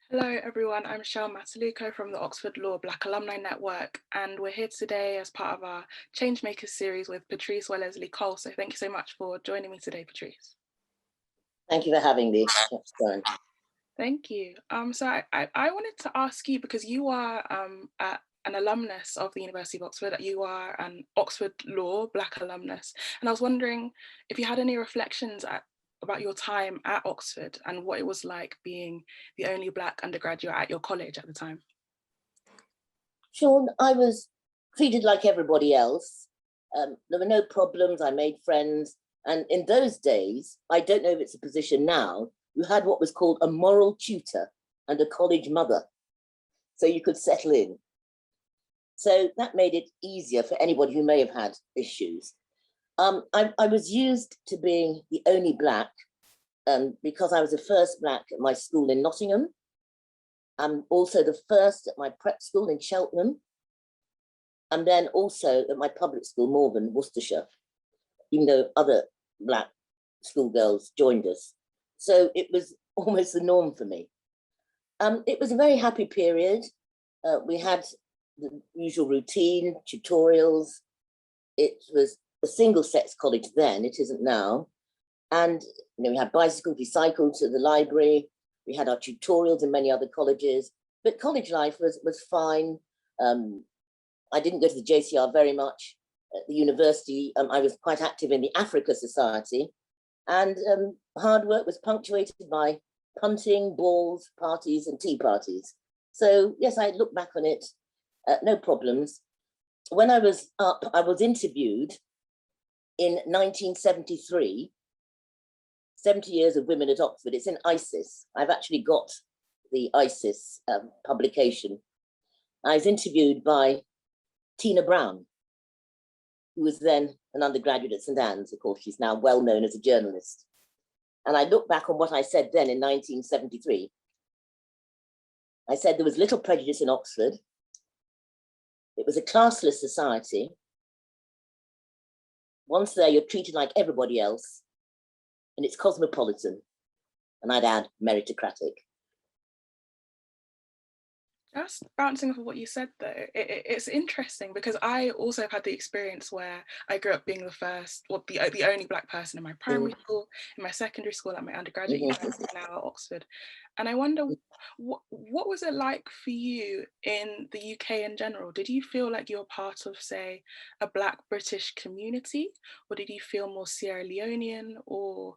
Hello everyone, I'm Seun Matiluko from the Oxford Law Black Alumni Network, and we're here today as part of our Changemakers series with Patrice Wellesley-Cole. So thank you so much for joining me today, Patrice. Thank you for having me. Thank you. So I wanted to ask you, because you are an alumnus of the University of Oxford, you are an Oxford Law Black alumnus, and I was wondering if you had any reflections about your time at Oxford and what it was like being the only Black undergraduate at your college at the time. Sean, I was treated like everybody else. There were no problems, I made friends. And in those days, I don't know if it's a position now, you had what was called a moral tutor and a college mother. So you could settle in. So that made it easier for anybody who may have had issues. I was used to being the only Black because I was the first Black at my school in Nottingham. I'm also the first at my prep school in Cheltenham, and then also at my public school, Morven, Worcestershire, even though other Black schoolgirls joined us. So it was almost the norm for me. It was a very happy period. We had the usual routine, tutorials. It was a single-sex college then, it isn't now. And we had bicycles, we cycled to the library. We had our tutorials in many other colleges, but college life was fine. I didn't go to the JCR very much. At the university, I was quite active in the Africa Society, and hard work was punctuated by punting, balls, parties, and tea parties. So yes, I look back on it, no problems. When I was up, I was interviewed in 1973, 70 years of women at Oxford. It's in ISIS. I've actually got the ISIS publication. I was interviewed by Tina Brown, who was then an undergraduate at St. Anne's. Of course, she's now well known as a journalist. And I look back on what I said then in 1973. I said there was little prejudice in Oxford. It was a classless society. Once there, you're treated like everybody else, and it's cosmopolitan, and I'd add meritocratic. Just bouncing off of what you said though, it's interesting because I also have had the experience where I grew up being the first, or the only Black person in my primary school, in my secondary school, at my undergraduate university, now at Oxford. And I wonder, what was it like for you in the UK in general? Did you feel like you were part of, say, a Black British community, or did you feel more Sierra Leonean? Or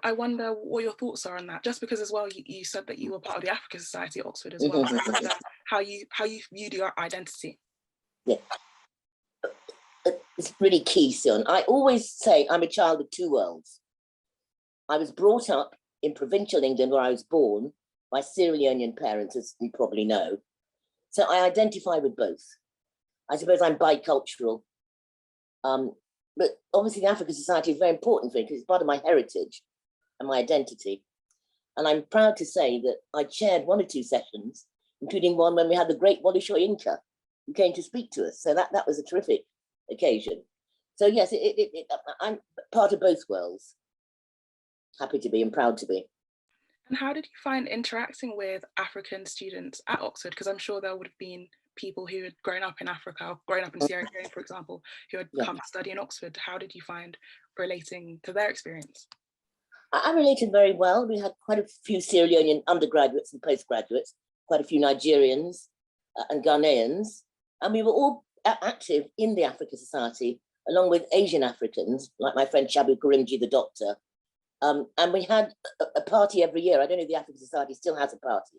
I wonder what your thoughts are on that, just because as well, you said that you were part of the Africa Society at Oxford as well. I wonder how you viewed your identity. Yeah, it's really key, Seun. I always say I'm a child of two worlds. I was brought up in provincial England, where I was born, by Sierra Leonean parents, as you probably know. So I identify with both. I suppose I'm bicultural. But obviously the African Society is very important for me because it's part of my heritage and my identity. And I'm proud to say that I chaired one or two sessions, including one when we had the great Wole Soyinka, who came to speak to us. So that was a terrific occasion. So yes, I'm part of both worlds. Happy to be and proud to be. And how did you find interacting with African students at Oxford? Because I'm sure there would have been people who had grown up in Africa, or grown up in Sierra Leone, for example, who had come to study in Oxford. How did you find relating to their experience? I related very well. We had quite a few Sierra Leonean undergraduates and postgraduates, quite a few Nigerians and Ghanaians, and we were all active in the Africa Society, along with Asian Africans, like my friend Shabu Karimji, the doctor. And we had a party every year. I don't know if the African Society still has a party,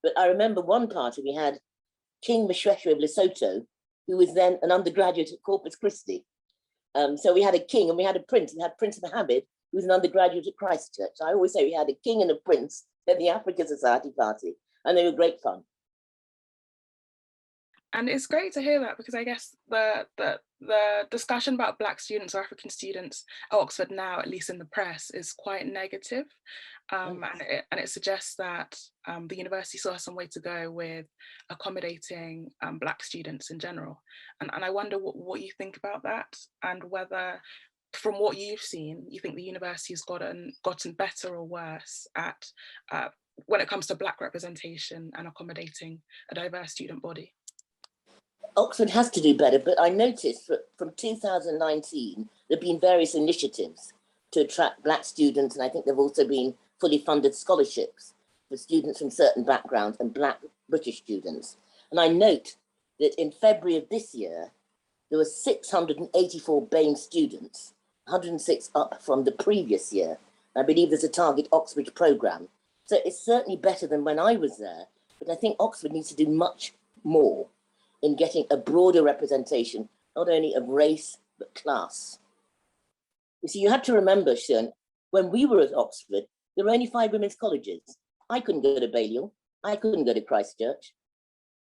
but I remember one party we had King Moshoeshoe of Lesotho, who was then an undergraduate at Corpus Christi. So we had a king and we had a prince. We had Prince Mohammed, who was an undergraduate at Christ Church. I always say we had a king and a prince at the African Society party, and they were great fun. And it's great to hear that, because I guess the discussion about Black students or African students at Oxford now, at least in the press, is quite negative. And it suggests that the university still has some way to go with accommodating Black students in general. And I wonder what you think about that, and whether, from what you've seen, you think the university has gotten better or worse at when it comes to Black representation and accommodating a diverse student body? Oxford has to do better, but I noticed that from 2019, there have been various initiatives to attract Black students, and I think there have also been fully funded scholarships for students from certain backgrounds and Black British students. And I note that in February of this year, there were 684 BAME students, 106 up from the previous year. I believe there's a target Oxford programme. So it's certainly better than when I was there, but I think Oxford needs to do much more in getting a broader representation, not only of race, but class. You see, you have to remember, Seun, when we were at Oxford, there were only 5 women's colleges. I couldn't go to Balliol, I couldn't go to Christ Church.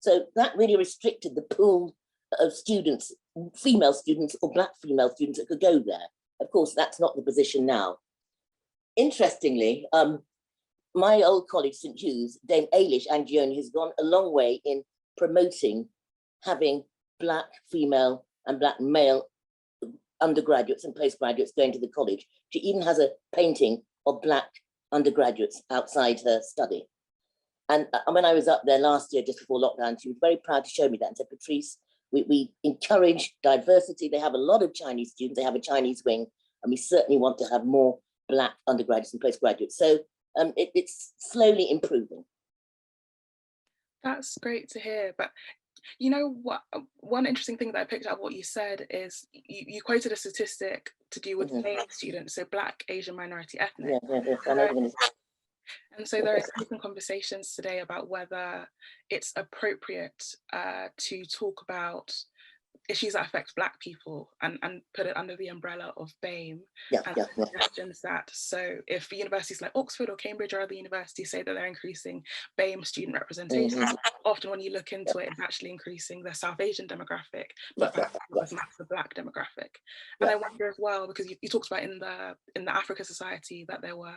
So that really restricted the pool of students, female students or Black female students that could go there. Of course, that's not the position now. Interestingly, my old college, St. Hugh's, Dame Ailish Angione, has gone a long way in promoting having Black female and Black male undergraduates and postgraduates going to the college. She even has a painting of Black undergraduates outside her study. And when I was up there last year, just before lockdown, she was very proud to show me that and said, Patrice, we encourage diversity. They have a lot of Chinese students, they have a Chinese wing, and we certainly want to have more Black undergraduates and postgraduates. So it's slowly improving. That's great to hear. But you know what, one interesting thing that I picked up what you said is you quoted a statistic to do with BAME students, so Black, Asian, minority, ethnic. And so there are increasing conversations today about whether it's appropriate to talk about issues that affect Black people and put it under the umbrella of BAME. Suggestions that, so if universities like Oxford or Cambridge or other universities say that they're increasing BAME student representation, often when you look into it, it's actually increasing the South Asian demographic, but the Black demographic. And I wonder as well, because you talked about in the Africa Society that there were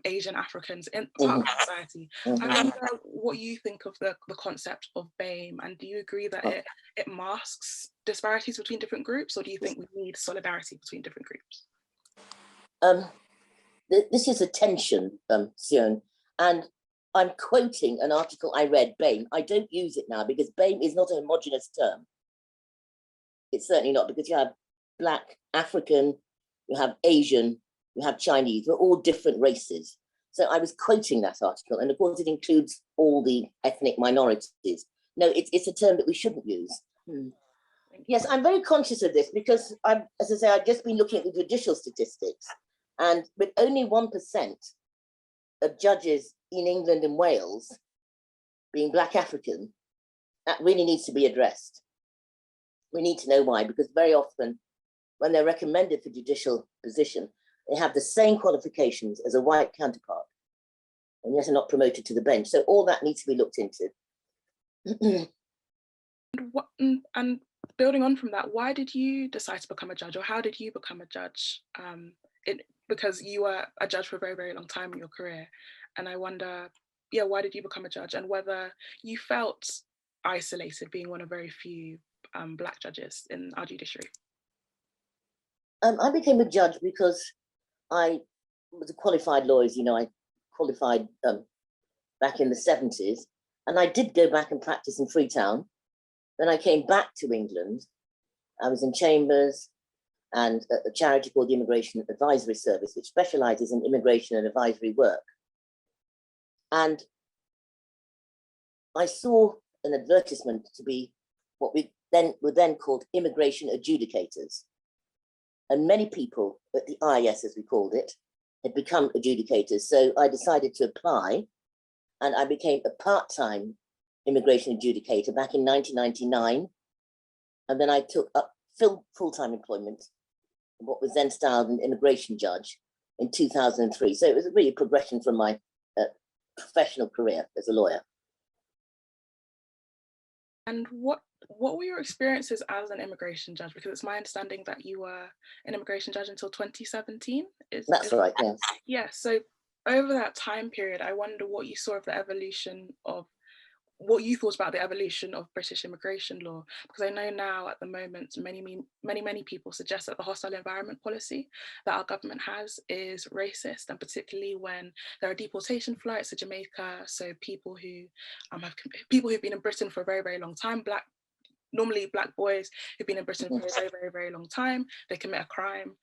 Asian Africans in part of the society. I wonder what you think of the concept of BAME, and do you agree that it masks disparities between different groups, or do you think we need solidarity between different groups? This is a tension, Seun, and I'm quoting an article I read, BAME. I don't use it now because BAME is not a homogenous term. It's certainly not, because you have Black, African, you have Asian, you have Chinese, we're all different races. So I was quoting that article, and of course it includes all the ethnic minorities. No, it's a term that we shouldn't use. Yes, I'm very conscious of this because as I say, I've just been looking at the judicial statistics, and with only 1% of judges in England and Wales being Black African, that really needs to be addressed. We need to know why, because very often when they're recommended for judicial position, they have the same qualifications as a white counterpart, and yet are not promoted to the bench. So all that needs to be looked into. And building on from that, why did you decide to become a judge, or how did you become a judge? Because you were a judge for a very, very long time in your career. And I wonder, why did you become a judge, and whether you felt isolated being one of very few Black judges in our judiciary? I became a judge because I was a qualified lawyer. You know, I qualified back in the 70s, and I did go back and practice in Freetown. Then I came back to England. I was in Chambers and a charity called the Immigration Advisory Service, which specializes in immigration and advisory work. And I saw an advertisement to be what were then called immigration adjudicators. And many people at the IS, as we called it, had become adjudicators. So I decided to apply, and I became a part-time immigration adjudicator back in 1999. And then I took up full-time employment, what was then styled an immigration judge, in 2003. So it was really a progression from my professional career as a lawyer. And what were your experiences as an immigration judge? Because it's my understanding that you were an immigration judge until 2017. That's right, yes. Yeah, so over that time period, I wonder what you saw of the evolution of what you thought about the evolution of British immigration law, because I know now at the moment many people suggest that the hostile environment policy that our government has is racist, and particularly when there are deportation flights to Jamaica, so people who've been in Britain for a very long time, normally black boys who've been in Britain for a very long time, they commit a crime,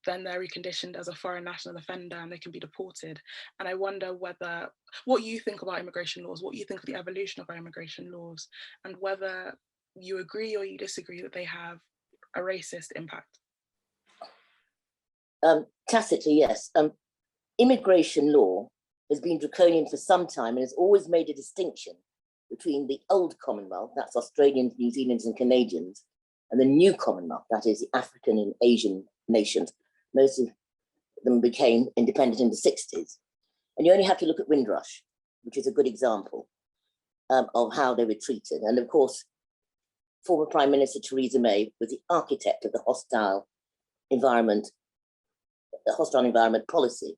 then they're reconditioned as a foreign national offender and they can be deported. And I wonder what you think about immigration laws, what you think of the evolution of our immigration laws, and whether you agree or you disagree that they have a racist impact. Tacitly, yes. Immigration law has been draconian for some time and has always made a distinction between the old Commonwealth, that's Australians, New Zealanders and Canadians, and the new Commonwealth, that is the African and Asian nations. Most of them became independent in the 60s. And you only have to look at Windrush, which is a good example of how they were treated. And of course, former Prime Minister Theresa May was the architect of the hostile environment policy.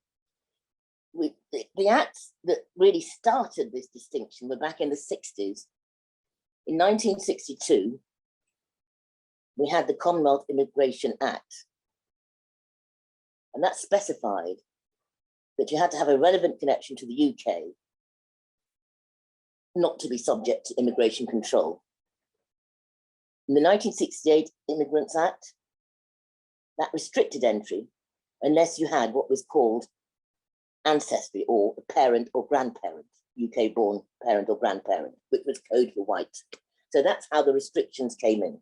The acts that really started this distinction were back in the 60s. In 1962, we had the Commonwealth Immigration Act. And that specified that you had to have a relevant connection to the UK not to be subject to immigration control. In the 1968 Immigrants Act, that restricted entry unless you had what was called ancestry or a parent or grandparent, UK-born parent or grandparent, which was code for white. So that's how the restrictions came in.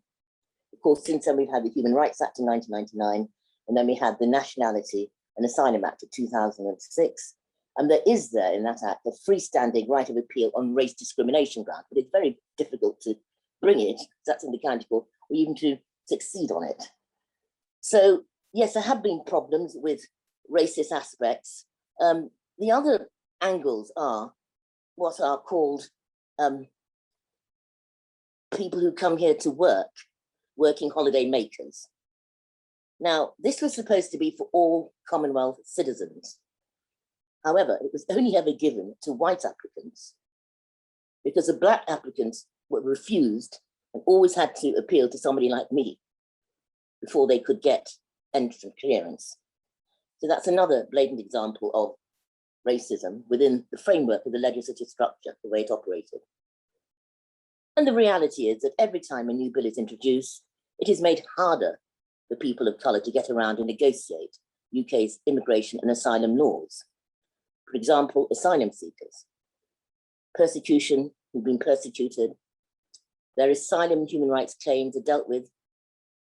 Of course, since then we've had the Human Rights Act in 1999, and then we had the Nationality and Asylum Act of 2006. And there is there in that act a freestanding right of appeal on race discrimination grounds, but it's very difficult to bring it, that's in the county court, or even to succeed on it. So yes, there have been problems with racist aspects. The other angles are what are called people who come here to work, working holiday makers. Now, this was supposed to be for all Commonwealth citizens. However, it was only ever given to white applicants because the black applicants were refused and always had to appeal to somebody like me before they could get entrance clearance. So that's another blatant example of racism within the framework of the legislative structure, the way it operated. And the reality is that every time a new bill is introduced, it is made harder for people of colour to get around and negotiate UK's immigration and asylum laws. For example, asylum seekers, persecution, who've been persecuted, their asylum and human rights claims are dealt with,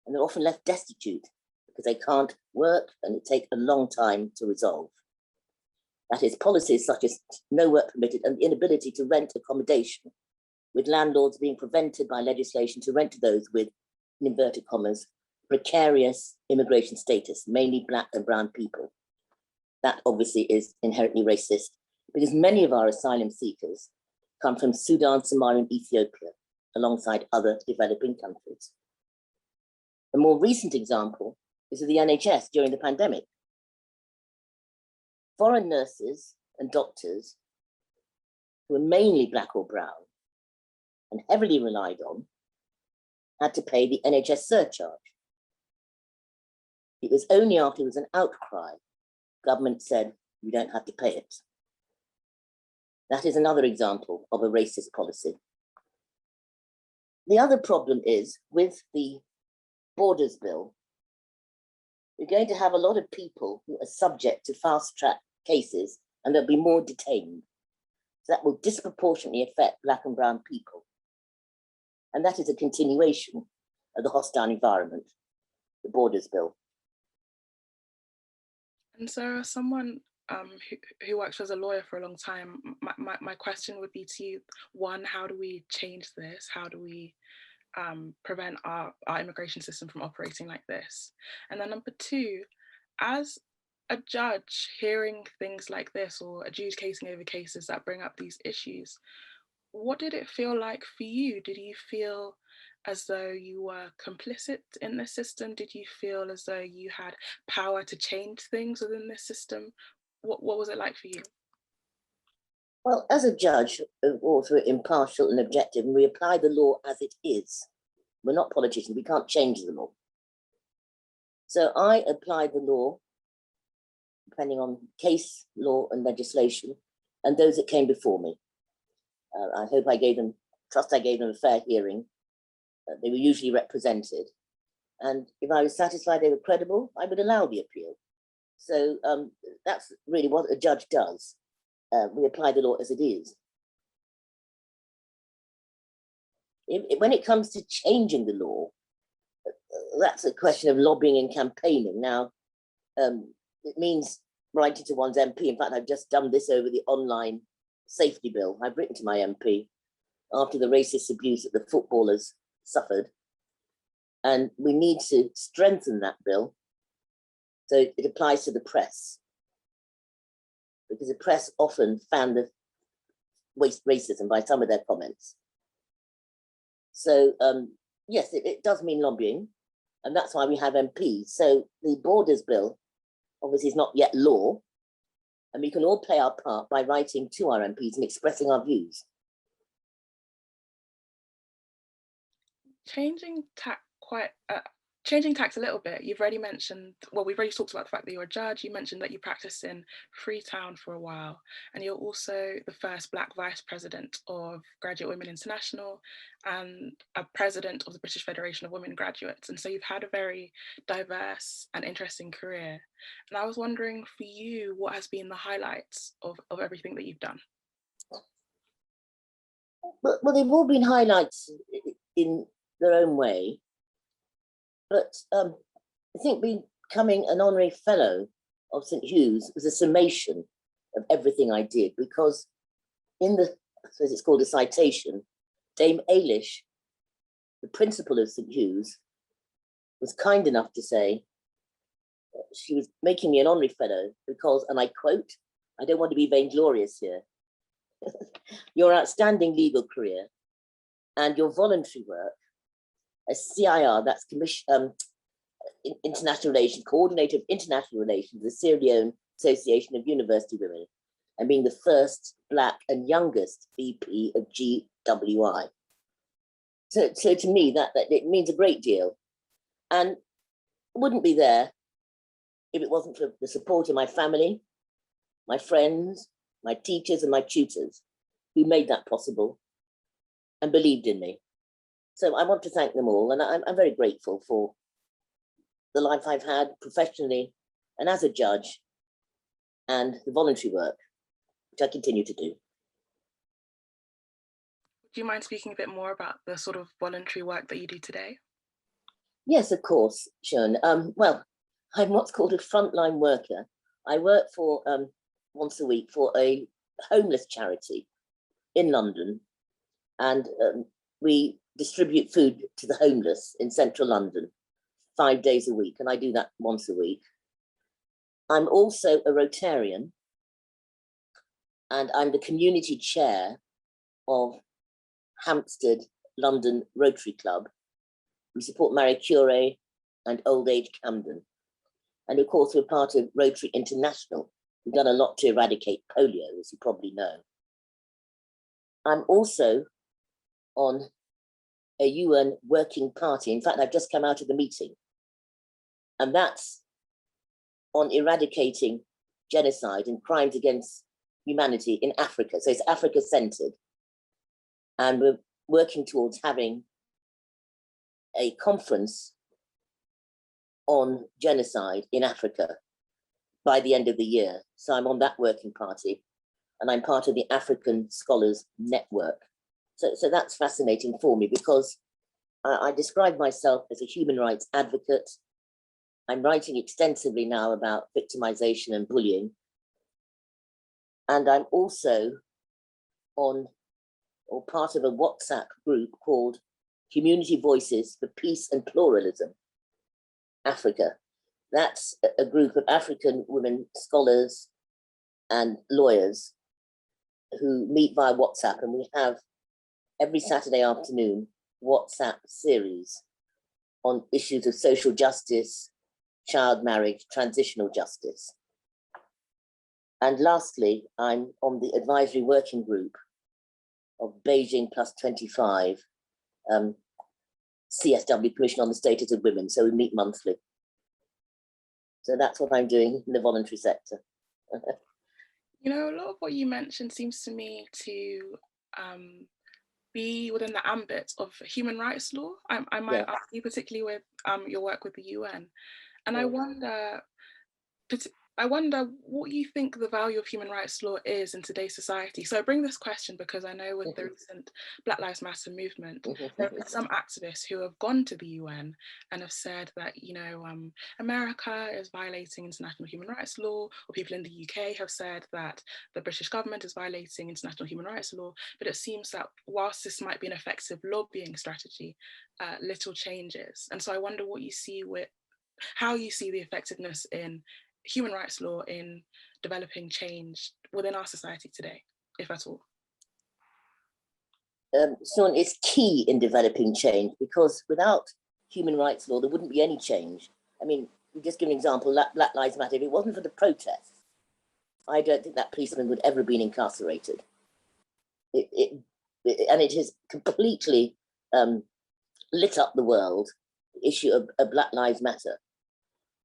and they're often left destitute because they can't work and it takes a long time to resolve. That is, policies such as no work permitted and the inability to rent accommodation, with landlords being prevented by legislation to rent to those with, in inverted commas, precarious immigration status, mainly black and brown people. That obviously is inherently racist because many of our asylum seekers come from Sudan, Somalia, and Ethiopia, alongside other developing countries. A more recent example is of the NHS during the pandemic. Foreign nurses and doctors who were mainly black or brown and heavily relied on had to pay the NHS surcharge. It was only after there was an outcry, government said, you don't have to pay it. That is another example of a racist policy. The other problem is with the Borders Bill, we're going to have a lot of people who are subject to fast track cases and there'll be more detained. So that will disproportionately affect black and brown people. And that is a continuation of the hostile environment, the Borders Bill. And so as someone who works as a lawyer for a long time, my question would be to you, one, how do we change this? How do we prevent our immigration system from operating like this? And then number two, as a judge hearing things like this or adjudicating over cases that bring up these issues, what did it feel like for you? Did you feel as though you were complicit in the system? Did you feel as though you had power to change things within this system? What was it like for you? Well, as a judge, also impartial and objective, and we apply the law as it is. We're not politicians, we can't change the law. So I apply the law, depending on case law and legislation, and those that came before me. I hope I gave them, trust I gave them a fair hearing. They were usually represented. And if I was satisfied they were credible, I would allow the appeal. So that's really what a judge does. We apply the law as it is. When it comes to changing the law, that's a question of lobbying and campaigning. Now, it means writing to one's MP. In fact, I've just done this over the online safety bill. I've written to my MP after the racist abuse that the footballers suffered. And we need to strengthen that bill so it applies to the press. Because the press often found the racism by some of their comments. So yes, it does mean lobbying, and that's why we have MPs. So the Borders Bill obviously is not yet law, and we can all play our part by writing to our MPs and expressing our views. Changing tax a little bit, you've already mentioned, well, we've already talked about the fact that you're a judge. You mentioned that you practiced in Freetown for a while, and you're also the first Black vice president of Graduate Women International and a president of the British Federation of Women Graduates. And so you've had a very diverse and interesting career. And I was wondering for you, what has been the highlights of everything that you've done? Well, they've all been highlights in their own way. But I think becoming an honorary fellow of St. Hugh's was a summation of everything I did, because in the, as it's called, a citation, Dame Ailish, the principal of St. Hugh's, was kind enough to say she was making me an honorary fellow because, and I quote, "I don't want to be vainglorious here, your outstanding legal career and your voluntary work as CIR, that's International Relations, Coordinator of International Relations, the Sierra Leone Association of University Women, and being the first Black and youngest VP of GWI. So to me, that it means a great deal. And wouldn't be there if it wasn't for the support of my family, my friends, my teachers, and my tutors, who made that possible and believed in me. So I want to thank them all, and I'm very grateful for the life I've had professionally and as a judge, and the voluntary work, which I continue to do. Do you mind speaking a bit more about the sort of voluntary work that you do today? Yes, of course, Sean. Well, I'm what's called a frontline worker. I work for once a week for a homeless charity in London, and we distribute food to the homeless in central London 5 days a week, and I do that once a week. I'm also a Rotarian, and I'm the community chair of Hampstead London Rotary Club. We support Marie Curie and Old Age Camden. And of course, we're part of Rotary International. We've done a lot to eradicate polio, as you probably know. I'm also on a UN working party. In fact, I've just come out of the meeting, and that's on eradicating genocide and crimes against humanity in Africa. So it's Africa-centered, and we're working towards having a conference on genocide in Africa by the end of the year. So I'm on that working party, and I'm part of the African Scholars Network. So that's fascinating for me, because I describe myself as a human rights advocate. I'm writing extensively now about victimization and bullying. And I'm also on, or part of, a WhatsApp group called Community Voices for Peace and Pluralism Africa. That's a group of African women scholars and lawyers who meet via WhatsApp, and we have every Saturday afternoon WhatsApp series on issues of social justice, child marriage, transitional justice. And lastly, I'm on the advisory working group of Beijing Plus 25, CSW, Commission on the Status of Women. So we meet monthly. So that's what I'm doing in the voluntary sector. You know, a lot of what you mentioned seems to me to be within the ambit of human rights law. I might ask you particularly with your work with the UN. And I wonder what you think the value of human rights law is in today's society. So I bring this question because I know with the recent Black Lives Matter movement, there have been some activists who have gone to the UN and have said that, you know, America is violating international human rights law, or people in the UK have said that the British government is violating international human rights law. But it seems that whilst this might be an effective lobbying strategy, little changes. And so I wonder what you see with, how you see the effectiveness in human rights law in developing change within our society today, if at all. Sean, it's key in developing change, because without human rights law, there wouldn't be any change. I mean, just give an example, Black Lives Matter. If it wasn't for the protests, I don't think that policeman would ever have been incarcerated. And it has completely lit up the world, the issue of Black Lives Matter.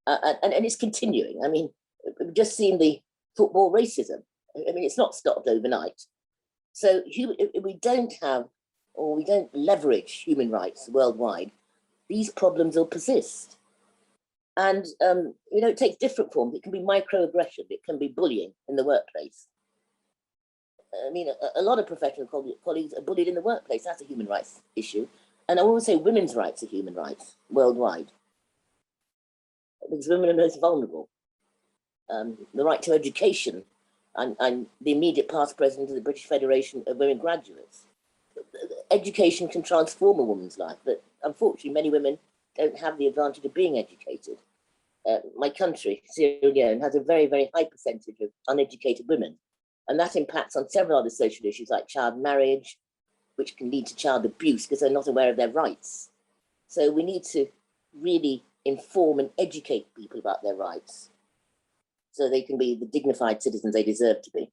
And it's continuing. I mean, we've just seen the football racism. I mean, it's not stopped overnight. So if we don't have, or we don't leverage human rights worldwide, these problems will persist. And, you know, it takes different forms. It can be microaggression. It can be bullying in the workplace. I mean, a lot of professional colleagues are bullied in the workplace. That's a human rights issue. And I always say women's rights are human rights worldwide, because women are most vulnerable. The right to education. I'm the immediate past president of the British Federation of Women Graduates. Education can transform a woman's life, but unfortunately many women don't have the advantage of being educated. My country, Sierra Leone, has a very, very high percentage of uneducated women, and that impacts on several other social issues like child marriage, which can lead to child abuse because they're not aware of their rights. So we need to really inform and educate people about their rights so they can be the dignified citizens they deserve to be.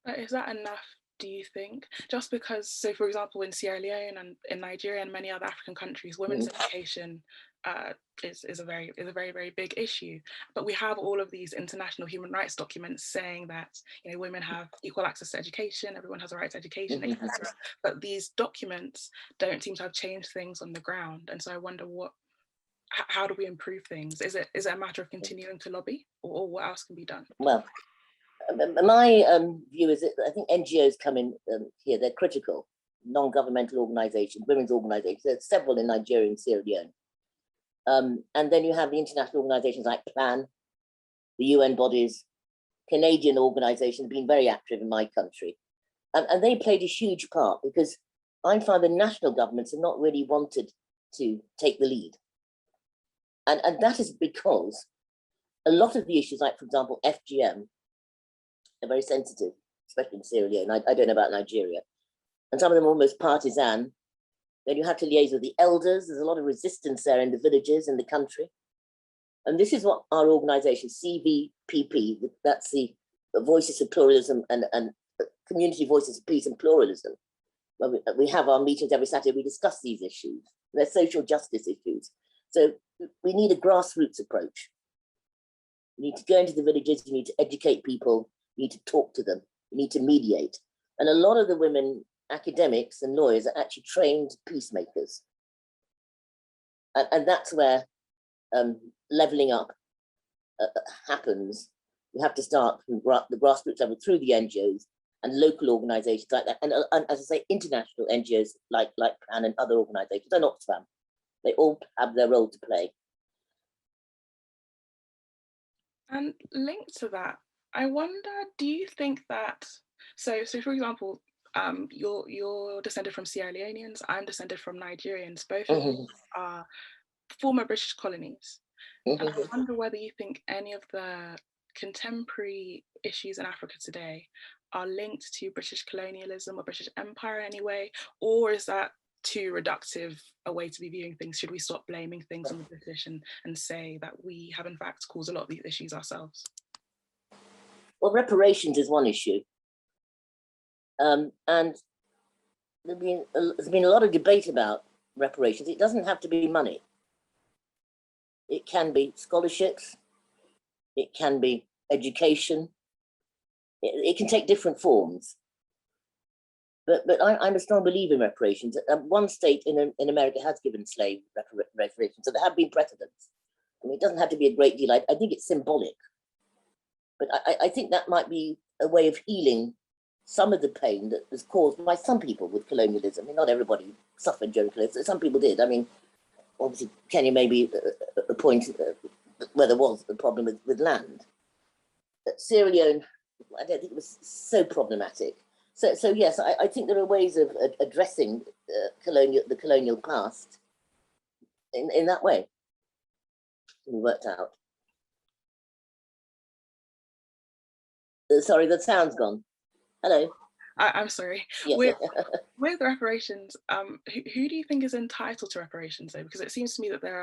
But is that enough, do you think? Just because, so for example, in Sierra Leone and in Nigeria and many other African countries, women's education is a very, very big issue. But we have all of these international human rights documents saying that, you know, women have equal access to education, everyone has a right to education, etc. But these documents don't seem to have changed things on the ground. And so I wonder how do we improve things? Is it a matter of continuing to lobby, or what else can be done? Well, my view is that I think NGOs come in here, they're critical, non-governmental organizations, women's organizations, there's several in Nigeria and Sierra Leone. And then you have the international organizations like PLAN, the UN bodies, Canadian organizations being very active in my country. And they played a huge part, because I find the national governments have not really wanted to take the lead. And that is because a lot of the issues, like, for example, FGM, are very sensitive, especially in Sierra Leone. I don't know about Nigeria. And some of them are almost partisan. Then you have to liaise with the elders. There's a lot of resistance there in the villages, in the country. And this is what our organization, CVPP, that's the Voices of Pluralism and Community Voices of Peace and Pluralism. We have our meetings every Saturday, we discuss these issues. They're social justice issues. So we need a grassroots approach. You need to go into the villages, you need to educate people, you need to talk to them, you need to mediate. And a lot of the women academics and lawyers are actually trained peacemakers. And that's where leveling up happens. You have to start from the grassroots level through the NGOs and local organizations like that. And as I say, international NGOs like PLAN and other organizations and Oxfam. They all have their role to play. And linked to that, I wonder, do you think that, so for example, you're descended from Sierra Leoneans, I'm descended from Nigerians, both of us are former British colonies. And I wonder whether you think any of the contemporary issues in Africa today are linked to British colonialism or British Empire anyway, or is that too reductive a way to be viewing things? Should we stop blaming things on the British and say that we have in fact caused a lot of these issues ourselves? Well, reparations is one issue. And there's been a lot of debate about reparations. It doesn't have to be money. It can be scholarships. It can be education. It can take different forms. But I'm a strong believer in reparations. One state in America has given slave reparations, so there have been precedents. I mean, it doesn't have to be a great deal. I think it's symbolic. But I think that might be a way of healing some of the pain that was caused by some people with colonialism. I mean, not everybody suffered during colonialism. Some people did. I mean, obviously, Kenya may be a point where there was a problem with land. But Sierra Leone, I don't think it was so problematic. So yes, I think there are ways of addressing the colonial past in that way. We worked out. Sorry, the sound's gone. Hello. I'm sorry. Yes. With reparations, who do you think is entitled to reparations though? Because it seems to me that there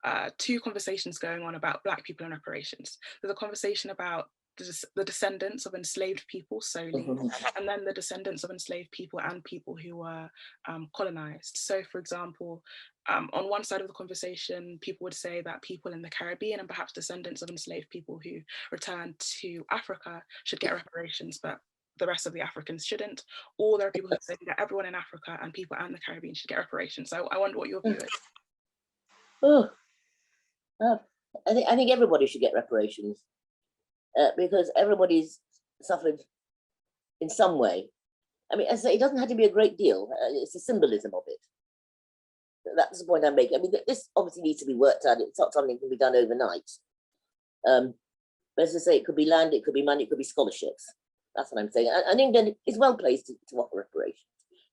are two conversations going on about Black people and reparations. There's a conversation about the descendants of enslaved people solely, and then the descendants of enslaved people and people who were colonized. So for example, on one side of the conversation, people would say that people in the Caribbean and perhaps descendants of enslaved people who returned to Africa should get reparations, but the rest of the Africans shouldn't. Or there are people who say that everyone in Africa and people in the Caribbean should get reparations. So I wonder what your view is. Oh, I think everybody should get reparations because everybody's suffered in some way. I mean, as I say, it doesn't have to be a great deal. It's the symbolism of it. That's the point I'm making. I mean, this obviously needs to be worked out. It's not something that can be done overnight. But as I say, it could be land, it could be money, it could be scholarships. That's what I'm saying. And England is well placed to offer reparations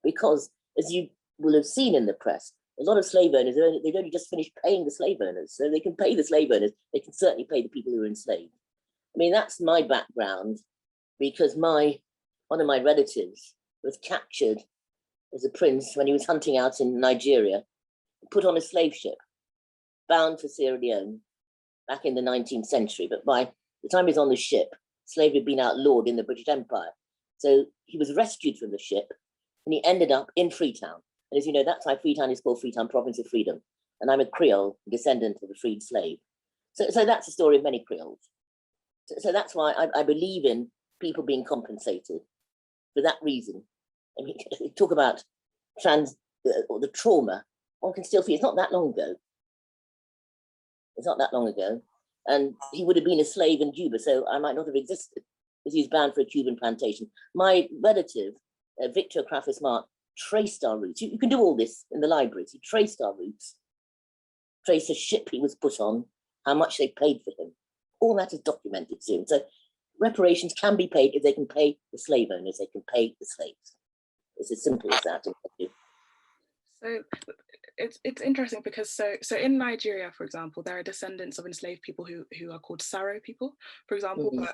because, as you will have seen in the press, a lot of slave owners, they've only just finished paying the slave owners. So they can pay the slave owners. They can certainly pay the people who are enslaved. I mean, that's my background because one of my relatives was captured as a prince when he was hunting out in Nigeria, put on a slave ship, bound for Sierra Leone back in the 19th century. But by the time he was on the ship, slavery had been outlawed in the British Empire. So he was rescued from the ship and he ended up in Freetown. And as you know, that's why Freetown is called Freetown Province of Freedom. And I'm a Creole, descendant of a freed slave. So that's the story of many Creoles. So that's why I believe in people being compensated for that reason. I mean, talk about or the trauma, one can still feel it's not that long ago. It's not that long ago. And he would have been a slave in Cuba, so I might not have existed because he was bound for a Cuban plantation. My relative, Victor Crawford-Smart, traced our routes. You can do all this in the libraries. He traced our routes, traced a ship he was put on, how much they paid for him. All that is documented soon. So reparations can be paid if they can pay the slave owners, they can pay the slaves. It's as simple as that. So it's interesting because so in Nigeria, for example, there are descendants of enslaved people who are called Saro people, for example. But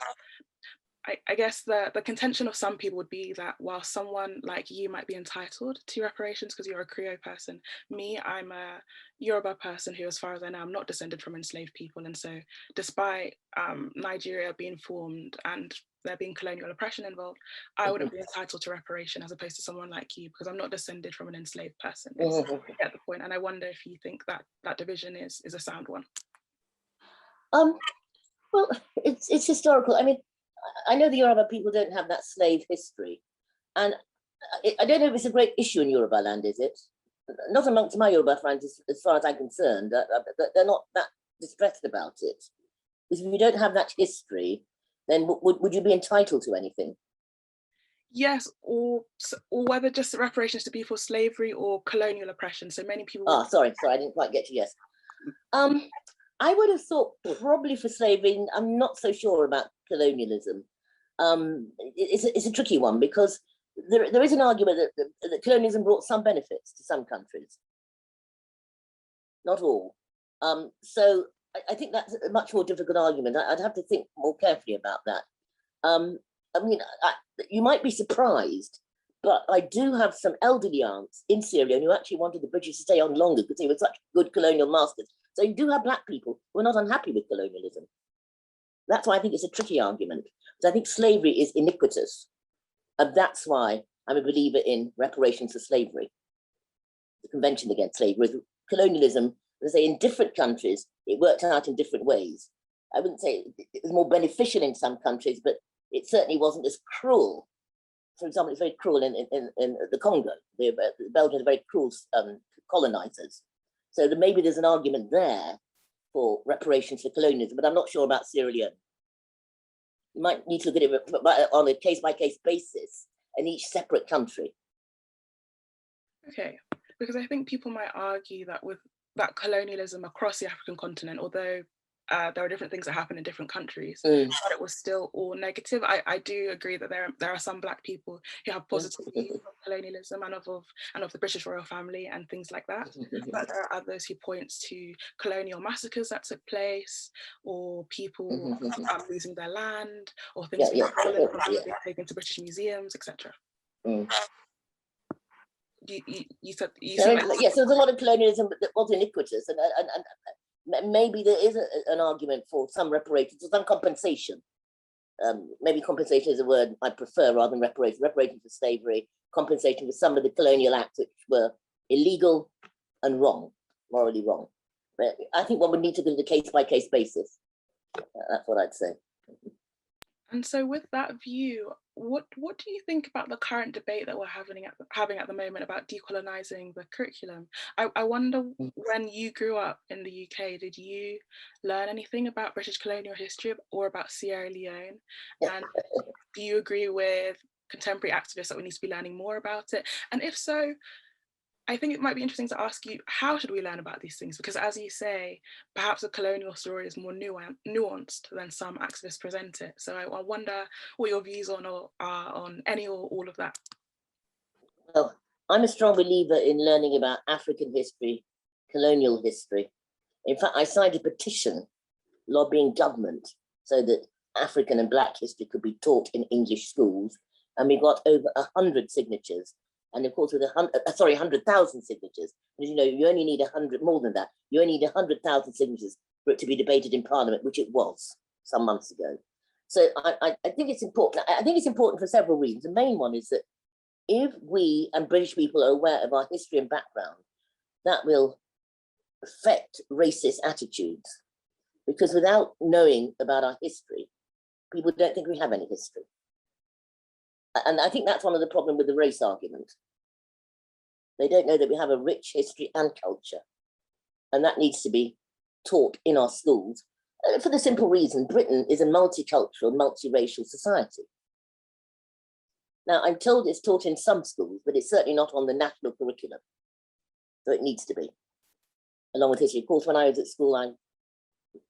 I guess the contention of some people would be that while someone like you might be entitled to reparations because you're a Creole person, me, I'm a Yoruba person who, as far as I know, I'm not descended from enslaved people. And so despite Nigeria being formed and there being colonial oppression involved, I wouldn't be entitled to reparation as opposed to someone like you because I'm not descended from an enslaved person. I get the point. And I wonder if you think that that division is a sound one. Well, it's historical. I mean, I know the Yoruba people don't have that slave history. And I don't know if it's a great issue in Yoruba land, is it? Not amongst my Yoruba friends, as far as I'm concerned. They're not that distressed about it. Because if you don't have that history, then would you be entitled to anything? Yes, or whether just reparations to be for slavery or colonial oppression. So many people. Sorry, I didn't quite get you. Yes. I would have thought probably for slavery. I'm not so sure about colonialism. It's a tricky one because there is an argument that colonialism brought some benefits to some countries, not all. So I think that's a much more difficult argument. I'd have to think more carefully about that. I mean, you might be surprised, But I do have some elderly aunts in Sierra Leone who actually wanted the British to stay on longer because they were such good colonial masters. So you do have Black people who are not unhappy with colonialism. That's why I think it's a tricky argument. Because I think slavery is iniquitous. And that's why I'm a believer in reparations for slavery. The Convention Against Slavery. Colonialism, as I say, in different countries, it worked out in different ways. I wouldn't say it was more beneficial in some countries, but it certainly wasn't as cruel. For example, it's very cruel in the Congo. The Belgians are very cruel colonizers. So maybe there's an argument there for reparations for colonialism, but I'm not sure about Sierra Leone. You might need to look at it on a case-by-case basis in each separate country. Okay, because I think people might argue that with that colonialism across the African continent, although there are different things that happen in different countries, but it was still all negative. I do agree that there are some Black people who have positive views of colonialism and of the British royal family and things like that. But there are others who point to colonial massacres that took place, or people losing their land, or things being stolen from being taken to British museums, etc. You said yes, there was a lot of colonialism that was iniquitous, and maybe there is an argument for some reparations, some compensation. Maybe compensation is a word I prefer rather than reparations. Reparations for slavery, compensation for some of the colonial acts which were illegal and wrong, morally wrong. But I think one would need to do the case-by-case basis. That's what I'd say. And so with that view, what do you think about the current debate that we're having at the moment about decolonizing the curriculum? I wonder, when you grew up in the UK, did you learn anything about British colonial history or about Sierra Leone? And do you agree with contemporary activists that we need to be learning more about it? And if so, I think it might be interesting to ask you, how should we learn about these things? Because as you say, perhaps the colonial story is more nuanced than some activists present it. So I wonder what your views are on any or all of that. Well, I'm a strong believer in learning about African history, colonial history. In fact, I signed a petition lobbying government so that African and Black history could be taught in English schools. And we got over 100 signatures. And of course, with 100,000 signatures, as you know, you only need 100, more than that. You only need 100,000 signatures for it to be debated in Parliament, which it was some months ago. So I think it's important. I think it's important for several reasons. The main one is that if we and British people are aware of our history and background, that will affect racist attitudes. Because without knowing about our history, people don't think we have any history. And I think that's one of the problems with the race argument. They don't know that we have a rich history and culture. And that needs to be taught in our schools. For the simple reason, Britain is a multicultural, multiracial society. Now, I'm told it's taught in some schools, but it's certainly not on the national curriculum. So it needs to be, along with history. Of course, when I was at school, I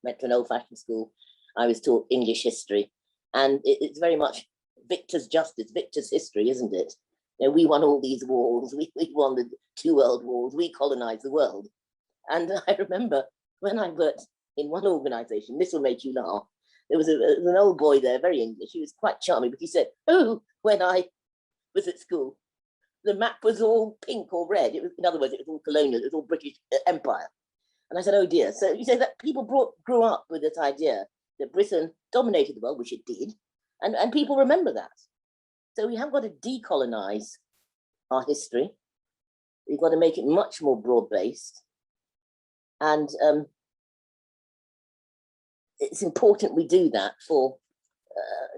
went to an old-fashioned school. I was taught English history. And it's very much victor's justice, victor's history, isn't it? You know, we won all these wars, we won the 2 world wars, we colonized the world. And I remember when I worked in one organization, this will make you laugh, there was an old boy there, very English, he was quite charming, but he said, oh, when I was at school, the map was all pink or red. It was, in other words, it was all colonial, it was all British Empire. And I said, oh dear. So you say that people grew up with this idea that Britain dominated the world, which it did, and people remember that. So we have got to decolonize our history. We've got to make it much more broad-based. And it's important we do that for,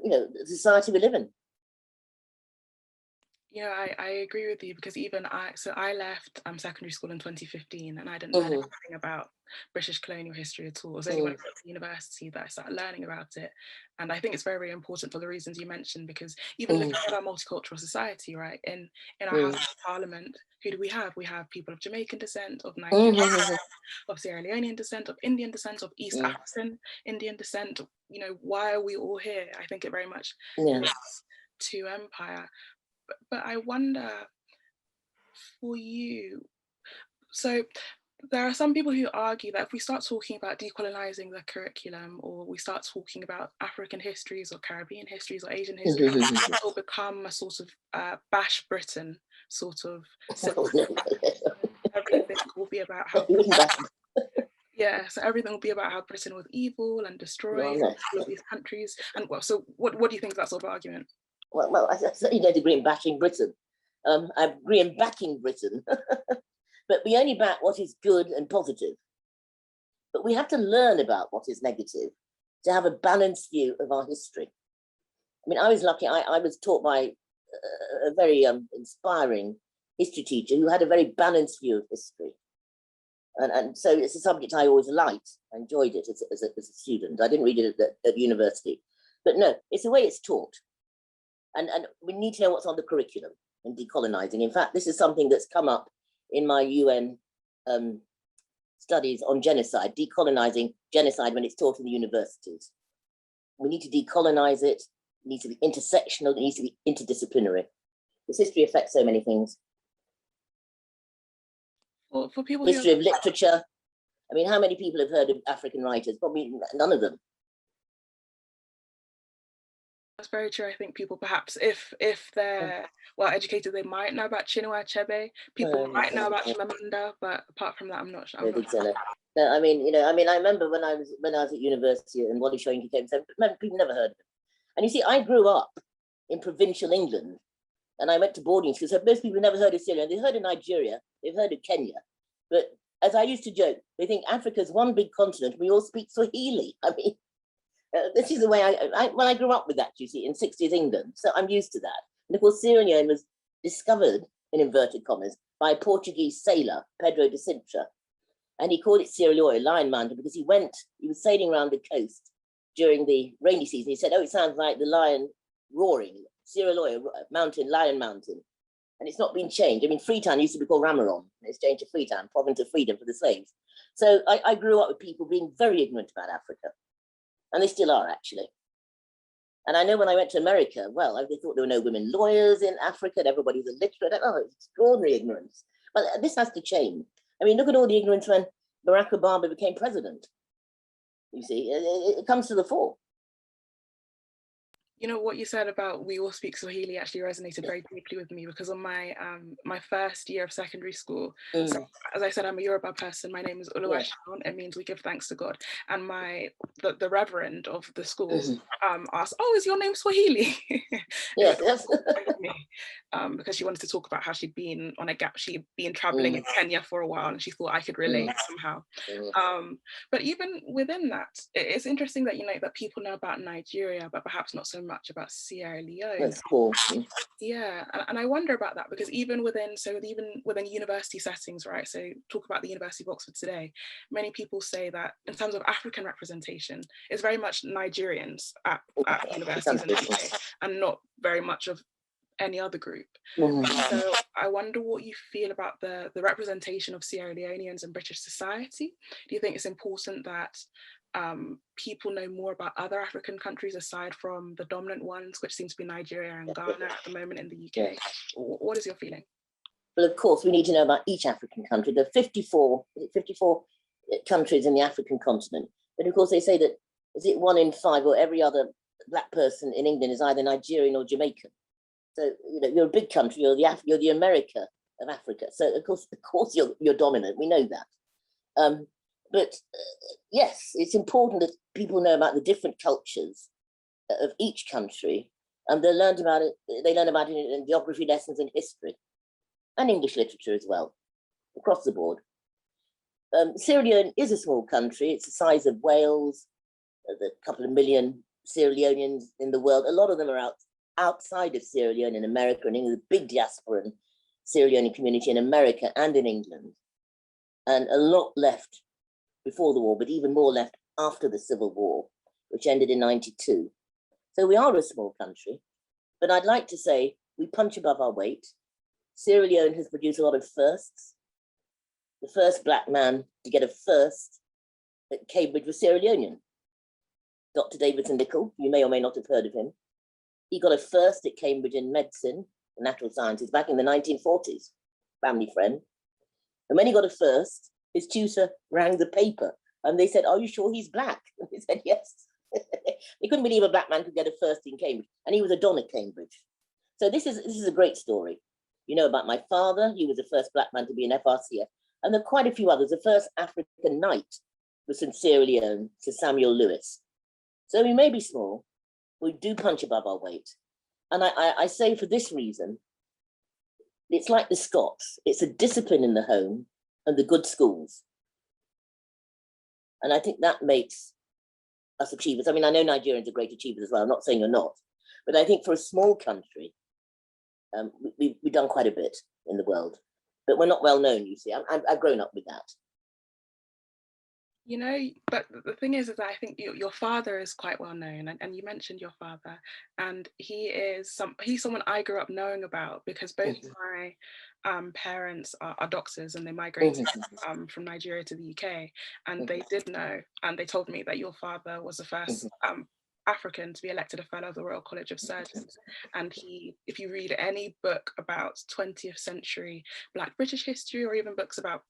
the society we live in. Yeah, I agree with you, because even I left secondary school in 2015, and I didn't know anything about British colonial history at all. It was only when I went to university that I started learning about it. And I think it's very, very important for the reasons you mentioned, because even looking at our multicultural society, right, in our House of Parliament, who do we have? We have people of Jamaican descent, of Nigerian descent, of Sierra Leonean descent, of Indian descent, of East African Indian descent. You know, why are we all here? I think it very much relates to empire. But I wonder for you, so There are some people who argue that if we start talking about decolonizing the curriculum, or we start talking about African histories or Caribbean histories or Asian histories, it will become a sort of bash Britain sort of everything will be about how so everything will be about how Britain was evil and destroyed all of these countries. And well, so what do you think of that sort of argument? Well, I certainly don't agree in bashing Britain. I agree in backing Britain. But we only back what is good and positive. But we have to learn about what is negative to have a balanced view of our history. I mean, I was lucky. I was taught by a very inspiring history teacher who had a very balanced view of history. And so it's a subject I always liked. I enjoyed it as a student. I didn't read it at university. But no, it's the way it's taught. And we need to know what's on the curriculum in decolonizing. In fact, this is something that's come up in my UN studies on genocide, decolonizing genocide when it's taught in the universities. We need to decolonize it. It needs to be intersectional. It needs to be interdisciplinary. This history affects so many things. Well, for people history of literature. I mean, how many people have heard of African writers? Probably none of them. That's very true. I think people perhaps, if they're well educated, they might know about Chinua Achebe. People might know about Chimamanda, but apart from that, I'm not sure. No, I mean, I remember when I was at university and Wally Shoyinka came, so people never heard of him. And you see, I grew up in provincial England, and I went to boarding schools. So most people never heard of Syria. They heard of Nigeria, they've heard of Kenya, but as I used to joke, they think Africa's one big continent. We all speak Swahili. I mean. This is the way I grew up with that, you see, in 60s England. So I'm used to that. And of course, Sierra Leone was discovered, in inverted commas, by a Portuguese sailor, Pedro de Sintra. And he called it Sierra Leone, Lion Mountain, because he was sailing around the coast during the rainy season. He said, oh, it sounds like the lion roaring, Sierra Leone Mountain, Lion Mountain. And it's not been changed. I mean, Freetown used to be called Ramaron. It's changed to Freetown, province of freedom for the slaves. So I grew up with people being very ignorant about Africa. And they still are, actually. And I know when I went to America, well, they thought there were no women lawyers in Africa, and everybody was illiterate. Oh, it's extraordinary ignorance. But this has to change. I mean, look at all the ignorance when Barack Obama became president. You see, it comes to the fore. You know, what you said about we all speak Swahili actually resonated very deeply with me, because on my my first year of secondary school, so, as I said, I'm a Yoruba person. My name is Oluwaseun. It means we give thanks to God. And the reverend of the school asked, "Oh, is your name Swahili?" Yes. Because she wanted to talk about how she'd been on a gap. She'd been traveling in Kenya for a while, and she thought I could relate somehow. But even within that, it's interesting that that people know about Nigeria, but perhaps not so much about Sierra Leone. That's cool. Yeah, and I wonder about that, because even within university settings, right? So talk about the University of Oxford today. Many people say that in terms of African representation, it's very much Nigerians at universities in the UK, and not very much of any other group. So I wonder what you feel about the representation of Sierra Leoneans in British society. Do you think it's important that people know more about other African countries aside from the dominant ones, which seem to be Nigeria and Ghana at the moment in the UK? What is your feeling? Well, of course, we need to know about each African country. There are 54 countries in the African continent. But of course, they say that, is it 1 in 5 or every other Black person in England is either Nigerian or Jamaican? So, you're a big country, you're the America of Africa. So, of course you're dominant, we know that. But yes, it's important that people know about the different cultures of each country, and they learn about it in geography lessons and history, and English literature as well, across the board. Sierra Leone is a small country. It's the size of Wales. There's a couple of million Sierra Leoneans in the world. A lot of them are outside of Sierra Leone in America and England, the big diaspora and Sierra Leone community in America and in England, and a lot left before the war, but even more left after the Civil War, which ended in '92. So we are a small country, but I'd like to say we punch above our weight. Sierra Leone has produced a lot of firsts. The first Black man to get a first at Cambridge was Sierra Leonean. Dr. Davidson Nicol, you may or may not have heard of him. He got a first at Cambridge in medicine, natural sciences, back in the 1940s, family friend. And when he got a first, his tutor rang the paper and they said, "Are you sure he's black?" And he said, "Yes." They couldn't believe a black man could get a first in Cambridge, and he was a Don at Cambridge. So this is a great story. You know about my father. He was the first black man to be an FRCF, and there are quite a few others. The first African knight was from Sierra Leone, Sir Samuel Lewis. So we may be small, we do punch above our weight. And I say for this reason, it's like the Scots. It's a discipline in the home and the good schools. And I think that makes us achievers. I mean, I know Nigerians are great achievers as well. I'm not saying you're not, but I think for a small country, we've done quite a bit in the world, but we're not well known, you see. I've grown up with that. You know, but the thing is that I think your father is quite well known, and you mentioned your father, and he's someone I grew up knowing about because both my parents are doctors, and they migrated from Nigeria to the UK, and they did know, and they told me that your father was the first African to be elected a fellow of the Royal College of Surgeons. And if you read any book about 20th century Black British history, or even books about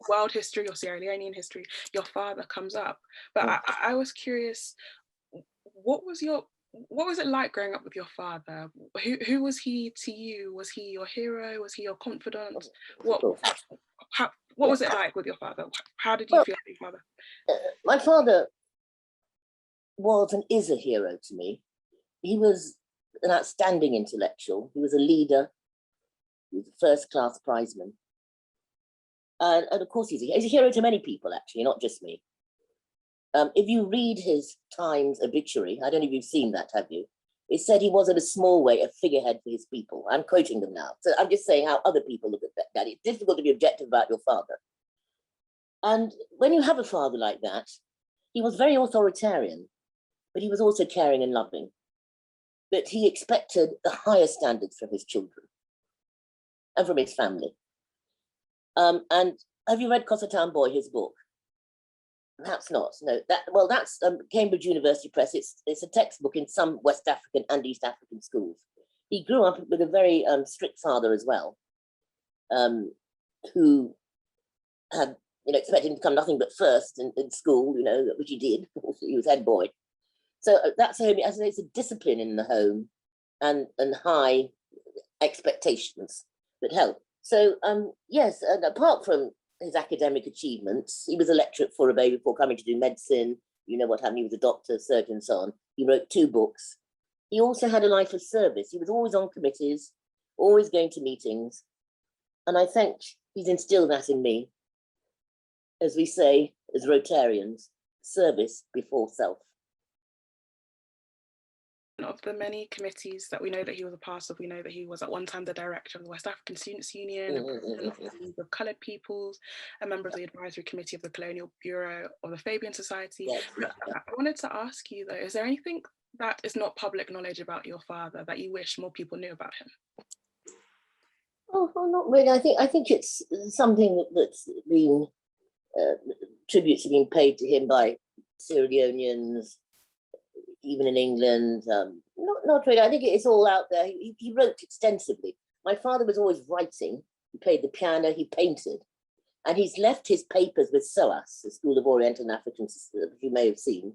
world history or Sierra Leonean history, your father comes up. But I was curious, what was it like growing up with your father? Who was he to you? Was he your hero? Was he your confidant? What was it like with your father? How did you feel about your father? My father was and is a hero to me. He was an outstanding intellectual. He was a leader. He was a first-class prizeman. And of course, he's a hero to many people, actually, not just me. If you read his Times obituary, I don't know if you've seen that, have you? It said he was in a small way a figurehead for his people. I'm quoting them now. So I'm just saying how other people look at that. It's difficult to be objective about your father. And when you have a father like that, he was very authoritarian, but he was also caring and loving. But he expected the highest standards from his children and from his family. And have you read Town Boy, his book? Perhaps not. No, that's Cambridge University Press. It's a textbook in some West African and East African schools. He grew up with a very strict father as well, who had expected him to become nothing but first in school, which he did. He was head boy. So that's home. As I say, it's a discipline in the home, and high expectations that help. So yes, and apart from his academic achievements, he was a lecturer at Furube before coming to do medicine. You know what happened, he was a doctor, surgeon, and so on. He wrote 2 books. He also had a life of service. He was always on committees, always going to meetings. And I think he's instilled that in me. As we say, as Rotarians, service before self. Of the many committees that we know that he was a part of, we know that he was at one time the director of the West African Students' Union, a president of the League of Coloured Peoples, a member of the advisory committee of the Colonial Bureau of the Fabian Society. I wanted to ask you though, is there anything that is not public knowledge about your father that you wish more people knew about him? Oh, not really. I think it's something that's been tributes have been paid to him by Sierra Leoneans, even in England. Not really. I think it's all out there. He wrote extensively. My father was always writing. He played the piano, he painted. And he's left his papers with SOAS, the School of Oriental and African, you may have seen.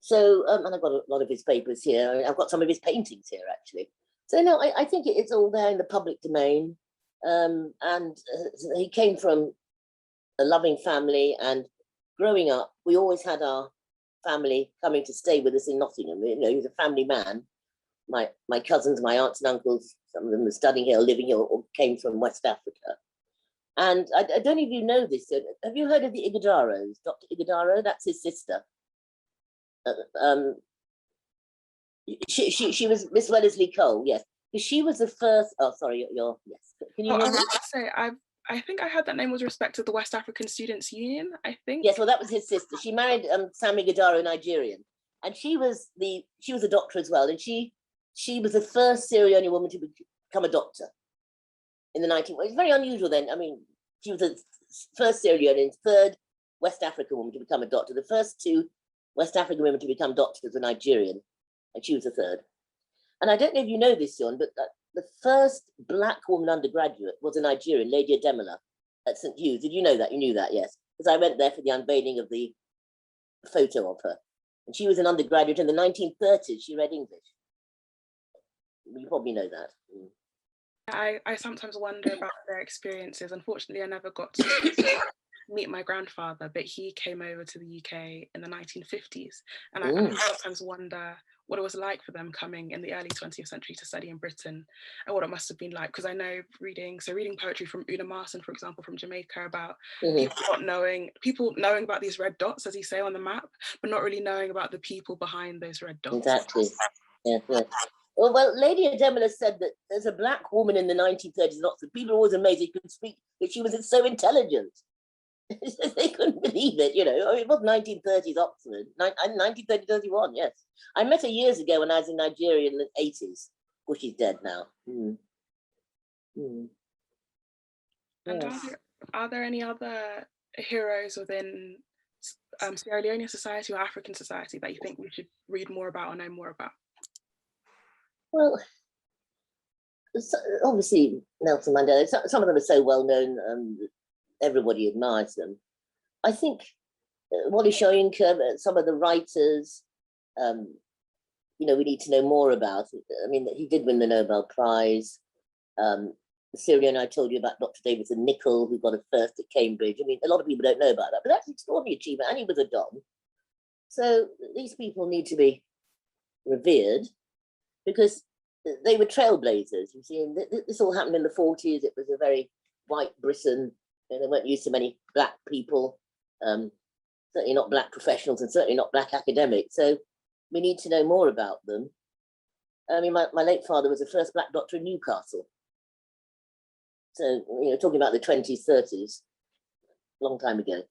So, and I've got a lot of his papers here. I've got some of his paintings here, actually. So no, I think it's all there in the public domain. And he came from a loving family, and growing up, we always had our family coming to stay with us in Nottingham. He was a family man. My cousins, my aunts and uncles, some of them were studying here, living here, or came from West Africa. And I don't know if you know this. Have you heard of the Igadaros? Dr. Igadaro, that's his sister. She was Miss Wellesley-Cole, yes. She was the first. Oh, sorry, yes. Can you hear me? I was to say, I think I heard that name was respect to the West African Students' Union, I think. Yes, well, that was his sister. She married Sam Igadaro, Nigerian, and she was a doctor as well, and she was the first Sierra Leonean woman to become a doctor in the 19th. It's very unusual then. I mean, she was the first Sierra Leonean, third West African woman to become a doctor. The first 2 West African women to become doctors were Nigerian, and she was the third. And I don't know if you know this, Seun, but the first Black woman undergraduate was a Nigerian, Lady Ademola. at St. Hugh's. Did you know that? You knew that, yes. Because I went there for the unveiling of the photo of her. And she was an undergraduate in the 1930s. She read English. You probably know that. I sometimes wonder about their experiences. Unfortunately, I never got to meet my grandfather, but he came over to the UK in the 1950s. And I sometimes wonder what it was like for them coming in the early 20th century to study in Britain, and what it must have been like. Because I know reading poetry from Una Marson, for example, from Jamaica, about people knowing about these red dots, as you say, on the map, but not really knowing about the people behind those red dots. Exactly. Yeah, yeah. Well, Lady Ademola said that there's a black woman in the 1930s in Oxford. People are always amazed he could speak, that she was so intelligent. They couldn't believe it, you know. I mean, it was 1930s Oxford, 1930-31, yes. I met her years ago when I was in Nigeria in the 80s. Of course, she's dead now. And are there any other heroes within Sierra Leonean society or African society that you think we should read more about or know more about? Well, obviously Nelson Mandela, some of them are so well known, everybody admires them. I think Wole Soyinka, some of the writers, you know, we need to know more about. I mean, he did win the Nobel Prize. Sierra Leone, I told you about Dr. Davidson Nicol, who got a first at Cambridge. I mean, a lot of people don't know about that, but that's an extraordinary achievement, and he was a Don. So these people need to be revered because they were trailblazers. You see, and this all happened in the 40s. It was a very white Britain, and they weren't used to many black people, certainly not black professionals, and certainly not black academics. So we need to know more about them. I mean, my late father was the first black doctor in Newcastle. So, you know, talking about the 20s, 30s, long time ago.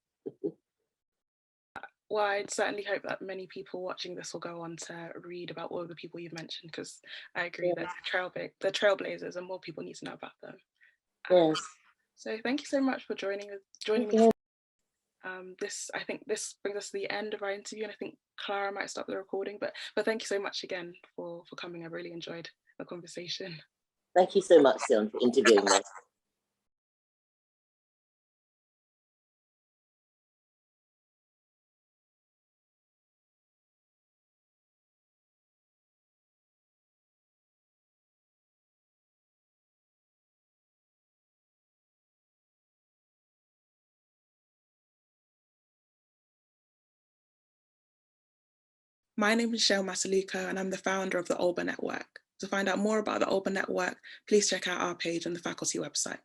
Well, I'd certainly hope that many people watching this will go on to read about all of the people you've mentioned, because I agree that they're trailblazers and more people need to know about them. Yes. So thank you so much for joining me. I think this brings us to the end of our interview, and I think Clara might stop the recording, but thank you so much again for coming. I really enjoyed the conversation. Thank you so much, Seun, for interviewing me. My name is Seun Matiluko, and I'm the founder of the OLBA network. To find out more about the OLBA network, please check out our page on the faculty website.